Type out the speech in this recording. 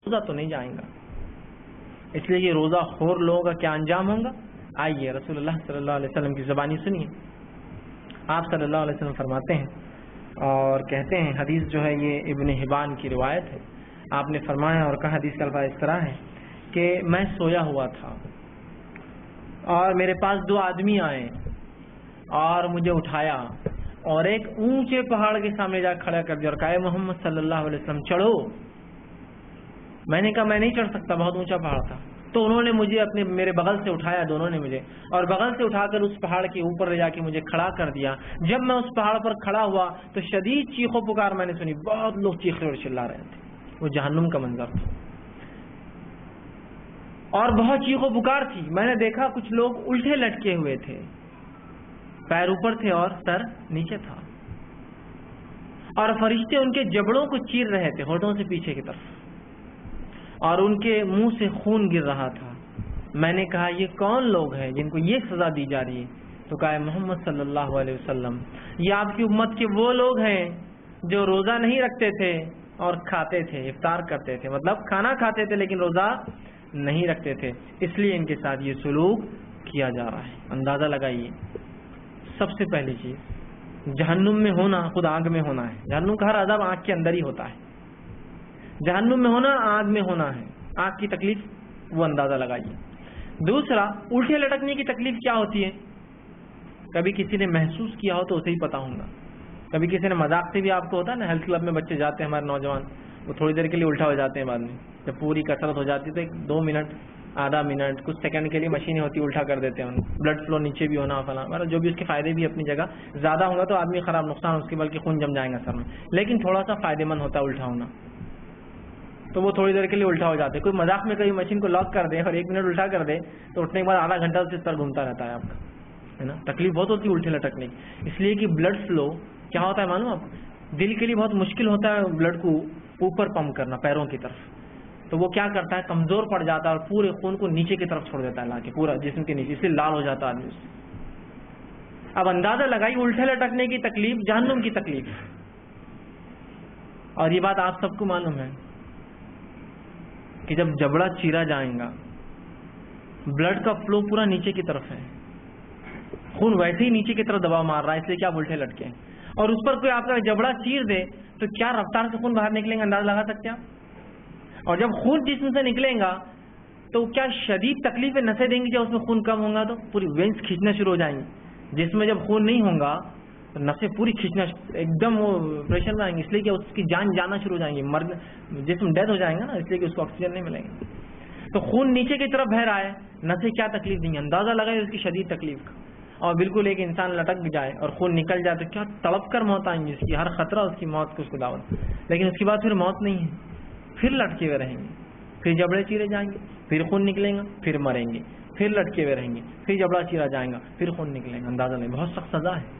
روزہ تو نہیں جائیں گا. اس لیے یہ روزہ خور لوگوں کا کیا انجام ہوگا. آئیے رسول اللہ صلی اللہ علیہ وسلم کی زبانی سنیے. آپ صلی اللہ علیہ وسلم فرماتے ہیں اور کہتے ہیں، حدیث جو ہے یہ ابن حبان کی روایت ہے. آپ نے فرمایا اور کہا، حدیث کا الفاظ اس طرح ہے کہ میں سویا ہوا تھا اور میرے پاس 2 آدمی آئے اور مجھے اٹھایا اور ایک اونچے پہاڑ کے سامنے جا کھڑا کر دیا اور کہا، محمد صلی اللہ علیہ وسلم چڑھو. میں نے کہا میں نہیں چڑھ سکتا، بہت اونچا پہاڑ تھا. تو انہوں نے مجھے میرے بغل سے اٹھایا، دونوں نے مجھے، اور بغل سے اٹھا کر اس پہاڑ کے اوپر لے جا کے مجھے کھڑا کر دیا. جب میں اس پہاڑ پر کھڑا ہوا تو شدید چیخ و پکار میں نے سنی. بہت لوگ چیخ اور چلا رہے تھے. وہ جہنم کا منظر تھا اور بہت چیخ و پکار تھی. میں نے دیکھا کچھ لوگ الٹے لٹکے ہوئے تھے، پیر اوپر تھے اور سر نیچے تھا، اور فرشتے ان کے جبڑوں کو چیر رہے تھے ہونٹوں سے پیچھے کی طرف، اور ان کے منہ سے خون گر رہا تھا. میں نے کہا یہ کون لوگ ہیں جن کو یہ سزا دی جا رہی ہے؟ تو کہا محمد صلی اللہ علیہ وسلم، یہ آپ کی امت کے وہ لوگ ہیں جو روزہ نہیں رکھتے تھے اور کھاتے تھے، افطار کرتے تھے، مطلب کھانا کھاتے تھے لیکن روزہ نہیں رکھتے تھے، اس لیے ان کے ساتھ یہ سلوک کیا جا رہا ہے. اندازہ لگائیے. سب سے پہلی چیز، جہنم میں ہونا خود آگ میں ہونا ہے. جہنم کا ہر عذاب آگ کے اندر ہی ہوتا ہے. جہنم میں ہونا آگ میں ہونا ہے. آگ کی تکلیف وہ اندازہ لگائیے. دوسرا، الٹے لٹکنے کی تکلیف کیا ہوتی ہے؟ کبھی کسی نے محسوس کیا ہو تو اسے ہی پتا ہوگا. کبھی کسی نے مذاق سے بھی، آپ کو ہوتا ہے نا، ہیلتھ کلب میں بچے جاتے ہیں ہمارے نوجوان، وہ تھوڑی دیر کے لیے الٹا ہو جاتے ہیں، بعد میں جب پوری کثرت ہو جاتی ہے تو 2 منٹ، آدھا منٹ، کچھ سیکنڈ کے لیے مشینیں ہوتی ہے الٹا کر دیتے ہیں. بلڈ فلو نیچے بھی ہونا فلاں، جو بھی اس کے فائدے بھی اپنی جگہ. زیادہ ہوگا تو آدمی خراب، نقصان اس کے، بلکہ خون جم جائے گا سر میں. لیکن تھوڑا سا فائدے مند ہوتا ہے الٹا ہونا، تو وہ تھوڑی دیر کے لیے الٹا ہو جاتے ہیں. کوئی مذاق میں کبھی مشین کو لاک کر دے اور 1 منٹ الٹا کر دے تو اٹھنے کے بعد آدھا گھنٹہ سے سر گھومتا رہتا ہے آپ کا، ہے نا. تکلیف بہت ہوتی ہے الٹے لٹکنے کی. اس لیے کہ بلڈ فلو کیا ہوتا ہے معلوم آپ کو؟ دل کے لیے بہت مشکل ہوتا ہے بلڈ کو اوپر پمپ کرنا پیروں کی طرف. تو وہ کیا کرتا ہے، کمزور پڑ جاتا ہے اور پورے خون کو نیچے کی طرف چھوڑ دیتا ہے، لا کے پورا جسم کے نیچے، اس لیے لال ہو جاتا ہے آدمی اس سے. اب اندازہ لگائی الٹے لٹکنے کی تکلیف جہنم کی تکلیف. اور یہ بات آپ سب کو معلوم ہے کہ جب جبڑا چیرا جائے گا، بلڈ کا فلو پورا نیچے کی طرف ہے، خون ویسے ہی نیچے کی طرف دباؤ مار رہا ہے، اس لیے کیا الٹے لٹکے ہیں. اور اس پر کوئی آپ کا جبڑا چیر دے تو کیا رفتار سے خون باہر نکلیں گا، اندازہ لگا سکتے ہیں آپ؟ اور جب خون جسم سے نکلے گا تو کیا شدید تکلیفیں نسیں دیں گی. جب اس میں خون کم ہوگا تو پوری وینس کھینچنا شروع ہو جائیں گی. جس میں جب خون نہیں ہوگا تو نسیں پوری کھینچنا، ایک دم وہ پریشر میں آئیں گے، اس لیے کہ اس کی جان جانا شروع ہو جائیں گی، جسم ڈیتھ ہو جائیں گا نا، اس لیے کہ اس کو آکسیجن نہیں ملے گا. تو خون نیچے کی طرف بہ رہا ہے، نسیں کیا تکلیف دیں گے، اندازہ لگائے اس کی شدید تکلیف کا. اور بالکل ایک انسان لٹک بھی جائے اور خون نکل جائے تو کیا تڑپ کر موت آئیں گی، اس کی ہر خطرہ اس کی موت کو، اس کو دعوت. لیکن اس کے بعد پھر موت نہیں ہے، پھر لٹکے ہوئے رہیں گے، پھر جبڑے چیرے جائیں گے، پھر خون نکلیں گا، پھر مریں گے، پھر لٹکے ہوئے رہیں گے، پھر جبڑا چیرا جائے گا، پھر خون نکلیں گا. اندازہ نہیں، بہت سخت سزا ہے.